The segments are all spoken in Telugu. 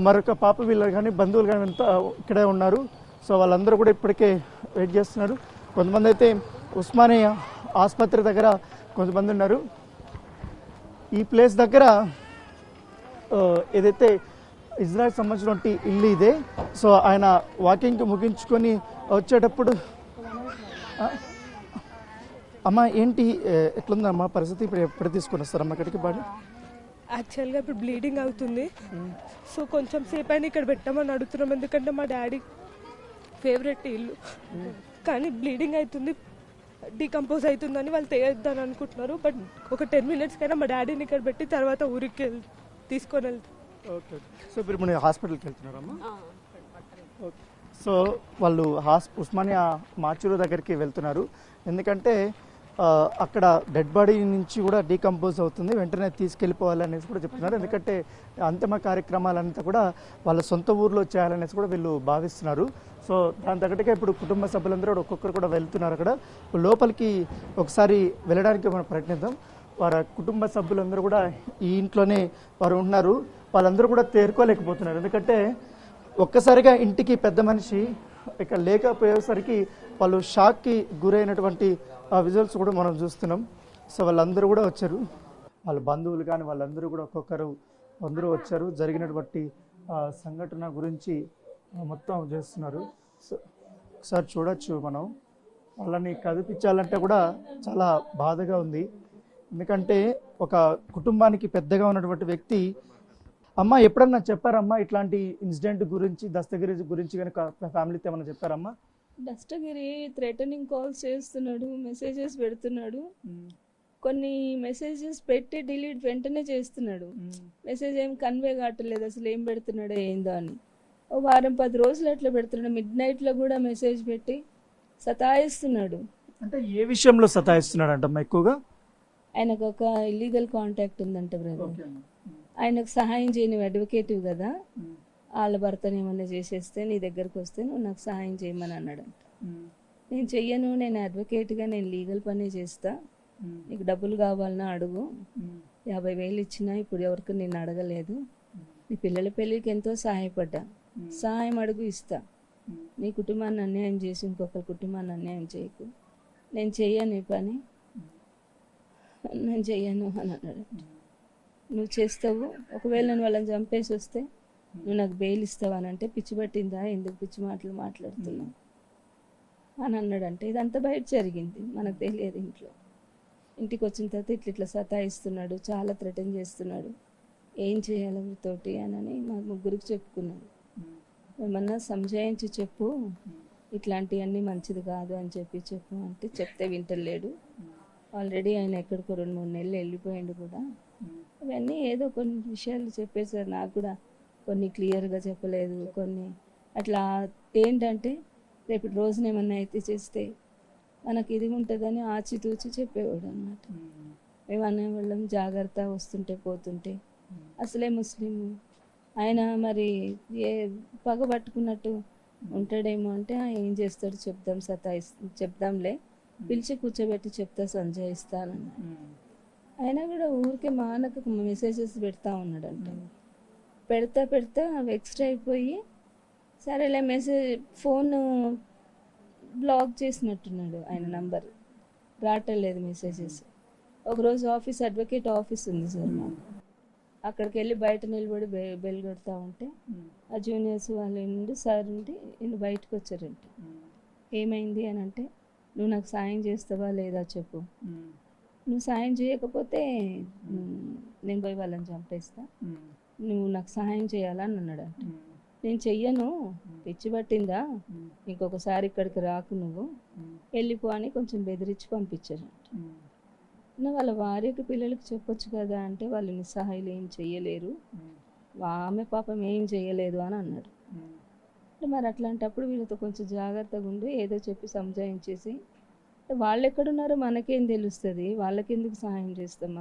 మరొక పాప వీళ్ళు కానీ బంధువులు కానీ అంతా ఇక్కడే ఉన్నారు. సో వాళ్ళందరూ కూడా ఇప్పటికే వెయిట్ చేస్తున్నారు. కొంతమంది అయితే ఉస్మానియా ఆసుపత్రి దగ్గర కొంతమంది ఉన్నారు. ఈ ప్లేస్ దగ్గర ఏదైతే ఇజ్రాయెల్ సంబంధించినటువంటి ఇల్లు ఇదే. సో ఆయన వాకింగ్ ముగించుకొని వచ్చేటప్పుడు అమ్మ ఏంటి ఎట్లుందమ్మా పరిస్థితి? ఇప్పుడు ఎప్పుడు తీసుకొని వస్తారమ్మా ఇక్కడికి బాడీ? యాక్చువల్గా ఇప్పుడు బ్లీడింగ్ అవుతుంది. సో కొంచెం సేపు అయినా ఇక్కడ పెట్టామని అడుగుతున్నాం, ఎందుకంటే మా డాడీ ఫేవరెట్ ఇల్లు. కానీ బ్లీడింగ్ అవుతుంది, డీకంపోజ్ అవుతుందని వాళ్ళు తేయొద్దని అనుకుంటున్నారు. బట్ ఒక 10 minutes కైనా మా డాడీని ఇక్కడ పెట్టి తర్వాత ఊరికి తీసుకొని వెళ్తాం. ఓకే. సో ఇప్పుడు మీరు హాస్పిటల్కి వెళ్తున్నారమ్మా? ఓకే. సో వాళ్ళు ఉస్మానియా మార్చూరు దగ్గరికి వెళ్తున్నారు. ఎందుకంటే అక్కడ డెడ్ బాడీ నుంచి కూడా డీకంపోజ్ అవుతుంది, వెంటనే తీసుకెళ్ళిపోవాలనేసి కూడా చెప్తున్నారు. ఎందుకంటే అంతిమ కార్యక్రమాలంతా కూడా వాళ్ళ సొంత ఊర్లో చేయాలనేసి కూడా వీళ్ళు భావిస్తున్నారు. సో దాని తగ్గట్టుగా ఇప్పుడు కుటుంబ సభ్యులందరూ కూడా ఒక్కొక్కరు కూడా వెళ్తున్నారు. అక్కడ లోపలికి ఒకసారి వెళ్ళడానికి మనం ప్రయత్నిద్దాం. వారి కుటుంబ సభ్యులందరూ కూడా ఈ ఇంట్లోనే వారు ఉంటున్నారు. వాళ్ళందరూ కూడా తేరుకోలేకపోతున్నారు. ఎందుకంటే ఒక్కసారిగా ఇంటికి పెద్ద మనిషి ఇక లేకపోయేసరికి వాళ్ళు షాక్కి గురైనటువంటి ఆ విజువల్స్ కూడా మనం చూస్తున్నాం. సో వాళ్ళందరూ కూడా వచ్చారు, వాళ్ళ బంధువులు కానీ వాళ్ళందరూ కూడా ఒక్కొక్కరు అందరూ వచ్చారు. జరిగినటువంటి సంఘటన గురించి మొత్తం చేస్తున్నారు. సో ఒకసారి చూడొచ్చు మనం. వాళ్ళని కదిపించాలంటే కూడా చాలా బాధగా ఉంది. ఎందుకంటే ఒక కుటుంబానికి పెద్దగా ఉన్నటువంటి వ్యక్తి. అమ్మ ఎప్పుడన్నా చెప్పారమ్మా ఇట్లాంటి ఇన్సిడెంట్ గురించి, దస్తగిరి గురించి కనుక ఫ్యామిలీతో ఏమన్నా చెప్పారమ్మా? దస్తగిరి థ్రెటనింగ్ కాల్స్ చేస్తున్నాడు, మెసేజెస్ పెడుతున్నాడు. కొన్ని మెసేజెస్ పెట్టి డిలీట్ వెంటనే చేస్తున్నాడు. మెసేజ్ ఏం కన్వే కావట్లేదు, అసలు ఏం పెడుతున్నాడో ఏందో అని. ఓ వారం 10 రోజులు అట్లా పెడుతున్నాడు. మిడ్నైట్లో కూడా మెసేజ్ పెట్టి సతాయిస్తున్నాడు. అంటే ఏ విషయంలో సతాయిస్తున్నాడు అంటమ్మా ఎక్కువగా? ఆయనకు ఒక ఇల్లీగల్ కాంటాక్ట్ ఉందంట బ్రదర్. ఆయనకు సహాయం చేయని అడ్వకేటివ్ కదా, వాళ్ళ భర్తను ఏమన్నా చేసేస్తే నీ దగ్గరకు వస్తే నువ్వు నాకు సహాయం చేయమని అన్నాడంట. నేను చెయ్యను, నేను అడ్వకేట్గా నేను లీగల్ పనే చేస్తా, నీకు డబ్బులు కావాలన్నా అడుగు, 50,000 ఇచ్చినా ఇప్పుడు ఎవరికి నేను అడగలేదు, నీ పిల్లల పెళ్ళికి ఎంతో సహాయపడ్డా, సహాయం అడుగు ఇస్తా, నీ కుటుంబాన్ని అన్యాయం చేసి ఇంకొకరి కుటుంబాన్ని అన్యాయం చేయకు, నేను చెయ్యను ఈ పని, నేను చెయ్యను అని అన్నాడు. నువ్వు చేస్తావు, ఒకవేళ నేను వాళ్ళని చంపేసి వస్తే నువ్వు నాకు బెయిల్ ఇస్తావా అని అంటే, పిచ్చి పట్టిందా, ఎందుకు పిచ్చి మాటలు మాట్లాడుతున్నావు అని అన్నాడంటే. ఇదంతా బయట జరిగింది, మనకు తెలియదు. ఇంటికి వచ్చిన తర్వాత ఇట్లా సతాయిస్తున్నాడు, చాలా థ్రెటన్ చేస్తున్నాడు, ఏం చేయాలి వీరితోటి అని మా ముగ్గురికి చెప్పుకున్నాడు. ఏమన్నా సంజాయించి చెప్పు, ఇట్లాంటివన్నీ మంచిది కాదు అని చెప్పు అంటే చెప్తే వింటలేడు. ఆల్రెడీ ఆయన ఎక్కడికో 2-3 నెలలు వెళ్ళిపోయాడు కూడా. అవన్నీ ఏదో కొన్ని విషయాలు చెప్పేశారు, నాకు కూడా కొన్ని క్లియర్గా చెప్పలేదు. కొన్ని అట్లా ఏంటంటే రేపు రోజున ఏమన్నా అయితే చేస్తే మనకి ఇది ఉంటుందని ఆచితూచి చెప్పేవాడు అనమాట. మేము అనేవాళ్ళం జాగ్రత్త, వస్తుంటే పోతుంటే. అసలే ముస్లిం ఆయన, మరి ఏ పగ పట్టుకున్నట్టు ఉంటాడేమో అంటే ఏం చేస్తాడు చెప్దాం, చెప్దాంలే, పిలిచి కూర్చోబెట్టి చెప్తా, సంజాయిస్తానన్న. అయినా కూడా ఊరికే మానకు మెసేజెస్ పెడతా ఉన్నాడంట. పెడతా వెక్స్ట్ అయిపోయి సరేలే ఫోన్ బ్లాక్ చేసినట్టున్నాడు. ఆయన నంబర్ రావట్లేదు మెసేజెస్. ఒకరోజు అడ్వకేట్ ఆఫీస్ ఉంది సార్ మాకు, అక్కడికి వెళ్ళి బయట నిలబడి బెల్ కొడతా ఉంటే ఆ జూనియర్స్ వాళ్ళు నుండి సార్ నుండి నేను బయటకు వచ్చారంట. ఏమైంది అని అంటే, నువ్వు నాకు సాయం చేస్తావా లేదా చెప్పు, నువ్వు సాయం చేయకపోతే నేను పోయి వాళ్ళని చంపేస్తా, నువ్వు నాకు సహాయం చేయాలని అన్నాడంట. నేను చెయ్యను, పిచ్చి పట్టిందా, ఇంకొకసారి ఇక్కడికి రాకు, నువ్వు వెళ్ళిపో అని కొంచెం బెదిరించి పంపించారంట. వాళ్ళ భార్యకి పిల్లలకి చెప్పొచ్చు కదా అంటే, వాళ్ళు నిస్సహాయులు, ఏం చెయ్యలేరు, ఆమె పాపం ఏం చేయలేదు అని అన్నాడు. మరి అట్లాంటప్పుడు వీళ్ళతో కొంచెం జాగ్రత్తగా ఉండి ఏదో చెప్పి సంజాయించేసి, వాళ్ళు ఎక్కడున్నారో మనకేం తెలుస్తుంది, వాళ్ళకి ఎందుకు సహాయం చేస్తాం,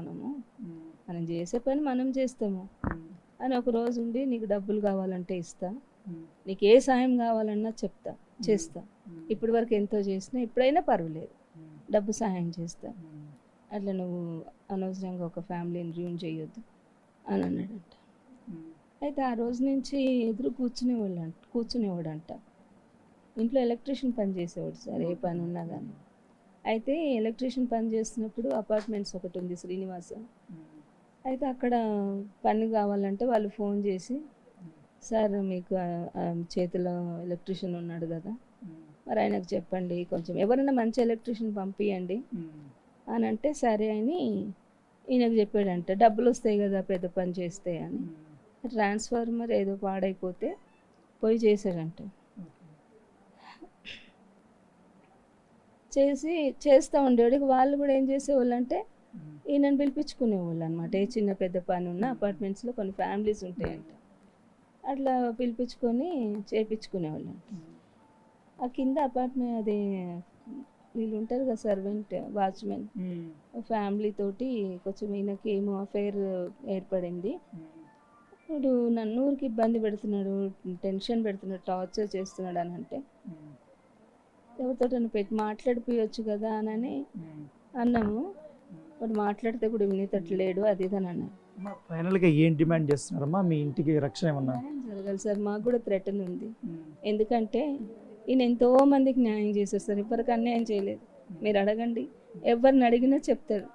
మనం చేసే పని మనం చేస్తాము అని ఒక రోజు ఉండి, నీకు డబ్బులు కావాలంటే ఇస్తా, నీకు ఏ సాయం కావాలన్నా చెప్తా, చేస్తా, ఇప్పటి వరకు ఎంతో చేసినా ఎప్పుడైనా పర్వాలేదు, డబ్బు సహాయం చేస్తా, అట్లా నువ్వు అనవసరంగా ఒక ఫ్యామిలీని ర్యూన్ చేయొద్దు అని అన్నాడంట. అయితే ఆ రోజు నుంచి ఎదురు కూర్చునేవాడంట. ఇంట్లో ఎలక్ట్రీషియన్ పని చేసేవాడు సార్, ఏ పని ఉన్నా కానీ. అయితే ఎలక్ట్రీషియన్ పని చేస్తున్నప్పుడు అపార్ట్మెంట్స్ ఒకటి ఉంది శ్రీనివాస. అయితే అక్కడ పని కావాలంటే వాళ్ళు ఫోన్ చేసి, సార్ మీకు చేతిలో ఎలక్ట్రీషియన్ ఉన్నాడు కదా, మరి ఆయనకు చెప్పండి కొంచెం ఎవరైనా మంచి ఎలక్ట్రీషియన్ పంపించండి అని అంటే, సరే అని ఈయనకు చెప్పాడంట. డబ్బులు వస్తాయి కదా పెద్ద పని చేస్తే అని. ట్రాన్స్ఫార్మర్ ఏదో పాడైపోతే పోయి చేశాడంట. చేస్తూ ఉండేవాడికి వాళ్ళు కూడా ఏం చేసేవాళ్ళు అంటే ఈయనను పిలిపించుకునేవాళ్ళు అనమాట. ఏ చిన్న పెద్ద పని ఉన్న అపార్ట్మెంట్స్లో కొన్ని ఫ్యామిలీస్ ఉంటాయంట, అట్లా పిలిపించుకొని చేయించుకునేవాళ్ళు అంట. ఆ కింద అపార్ట్మెంట్ అదే వీళ్ళు ఉంటారు కదా సర్వెంట్ వాచ్మెన్ ఫ్యామిలీ తోటి కొంచెం ఈయనకి ఏమో అఫైర్ ఏర్పడింది. ఇప్పుడు నన్ను ఊరికి ఇబ్బంది పెడుతున్నాడు, టెన్షన్ పెడుతున్నాడు, టార్చర్ చేస్తున్నాడు అని అంటే, ఎవరితో పెట్టి మాట్లాడిపోయొచ్చు కదా అని అన్నాము. వాడు మాట్లాడితే కూడా వినేటట్లేడు, అది ఇది అని అన్నాడు. ఫైనల్గా ఏం డిమాండ్ చేస్తున్నారమ్మా? మీ ఇంటికి రక్షణ ఏమన్నా జరగాలి సార్, మాకు కూడా థ్రెటన్ ఉంది. ఎందుకంటే ఈయన ఎంతో మందికి న్యాయం చేశారు సార్, ఇప్పటికి అన్యాయం చేయలేదు. మీరు అడగండి, ఎవరిని అడిగినా చెప్తారు.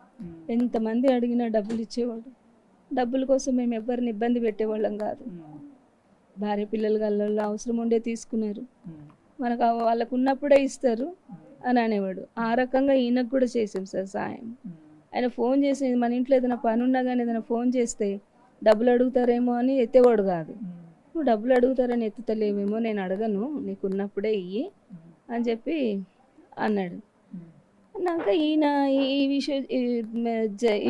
ఎంతమంది అడిగినా డబ్బులు ఇచ్చేవాడు. డబ్బుల కోసం మేము ఎవరిని ఇబ్బంది పెట్టేవాళ్ళం కాదు. భార్య పిల్లలు గల్లలో అవసరం ఉండే తీసుకున్నారు, మనకు వాళ్ళకు ఉన్నప్పుడే ఇస్తారు అని అనేవాడు. ఆ రకంగా ఈయనకు కూడా చేసాం సార్ సాయం. ఆయన ఫోన్ చేసి మన ఇంట్లో ఏదైనా పని ఉన్నా కానీ ఏదైనా ఫోన్ చేస్తే డబ్బులు అడుగుతారేమో అని ఎత్తేవాడు కాదు. నువ్వు డబ్బులు అడుగుతారని ఎత్తుతలేవేమో, నేను అడగను, నీకు ఉన్నప్పుడే ఇయ్యి అని చెప్పి అన్నాడు. అన్నాక ఈయన ఈ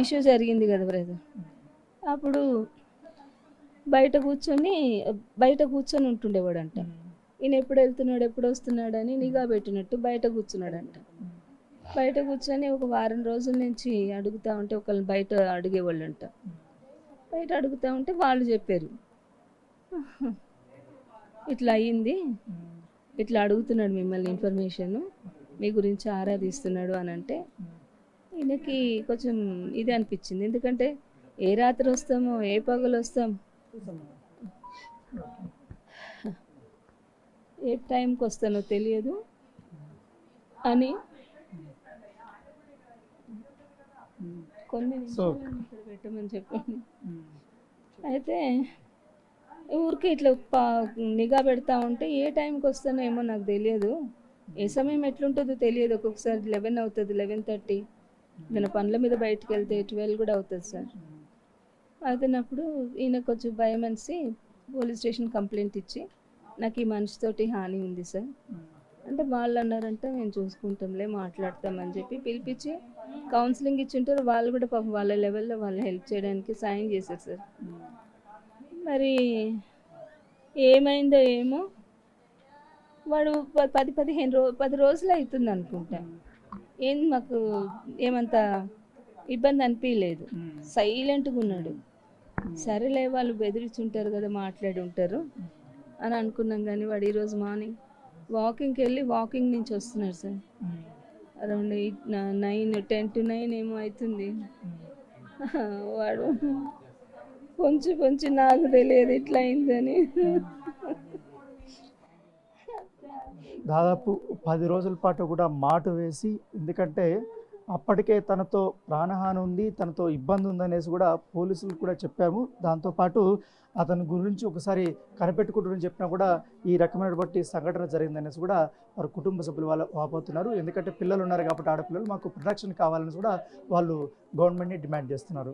ఇష్యూ జరిగింది కదా బ్రదర్, అప్పుడు బయట కూర్చొని ఉంటుండేవాడంట. ఈయన ఎప్పుడు వెళ్తున్నాడు ఎప్పుడు వస్తున్నాడు అని నిఘా పెట్టినట్టు బయట కూర్చున్నాడంట. బయట కూర్చొని ఒక వారం రోజుల నుంచి అడుగుతూ ఉంటే ఒకళ్ళు బయట అడిగేవాళ్ళంట. బయట అడుగుతూ ఉంటే వాళ్ళు చెప్పారు, ఇట్లా అయ్యింది, ఇట్లా అడుగుతున్నాడు మిమ్మల్ని ఇన్ఫర్మేషన్, మీ గురించి ఆరాధిస్తున్నాడు అని అంటే ఈయనకి కొంచెం ఇది అనిపించింది. ఎందుకంటే ఏ రాత్రి వస్తామో ఏ పగలు వస్తాం, ఏ టైంకి వస్తానో తెలియదు అని కొన్ని పెట్టమని చెప్పండి. అయితే ఊరికి ఇట్లా నిఘా పెడతా ఉంటే ఏ టైంకి వస్తానో ఏమో నాకు తెలియదు, ఏ సమయం ఎట్లుంటుందో తెలియదు. ఒక్కొక్కసారి 11 అవుతుంది, 11:30, నేను పనుల మీద బయటకు వెళ్తే 12 కూడా అవుతుంది సార్. అవుతున్నప్పుడు ఈయన కొంచెం భయం అనేసి పోలీస్ స్టేషన్ కంప్లైంట్ ఇచ్చి, నాకు ఈ మనిషితోటి హాని ఉంది సార్ అంటే, వాళ్ళు అన్నారంటే మేము చూసుకుంటాంలే మాట్లాడతామని చెప్పి పిలిపించి కౌన్సిలింగ్ ఇచ్చింటారు. వాళ్ళు కూడా పాపం వాళ్ళ లెవెల్లో వాళ్ళు హెల్ప్ చేయడానికి సాయం చేశారు సార్. మరి ఏమైందో ఏమో, వాడు 10 రోజులు అవుతుంది అనుకుంటా. మాకు ఏమంత ఇబ్బంది అనిపించలేదు, సైలెంట్గా ఉన్నాడు. సరేలే వాళ్ళు బెదిరించుంటారు కదా, మాట్లాడి ఉంటారు అని అనుకున్నాం. కానీ వాడు ఈరోజు మార్నింగ్ వాకింగ్కి వెళ్ళి వాకింగ్ నుంచి వస్తున్నారు సార్, అరౌండ్ 10 to 9 ఏమో అవుతుంది. వాడు కొంచెం నాకు తెలియదు ఇట్లా అయిందని. దాదాపు 10 రోజుల పాటు కూడా మాటు వేసి, ఎందుకంటే అప్పటికే తనతో ప్రాణహాని ఉంది, తనతో ఇబ్బంది ఉందనేసి కూడా పోలీసులు కూడా చెప్పాము. దాంతోపాటు అతని గురించి ఒకసారి కనిపెట్టుకుంటుందని చెప్పినా కూడా ఈ రకమైనటువంటి సంఘటన జరిగిందనేసి కూడా వారి కుటుంబ సభ్యులు వాళ్ళు వాపోతున్నారు. ఎందుకంటే పిల్లలు ఉన్నారు కాబట్టి, ఆడపిల్లలు, మాకు ప్రొటెక్షన్ కావాలని కూడా వాళ్ళు గవర్నమెంట్ని డిమాండ్ చేస్తున్నారు.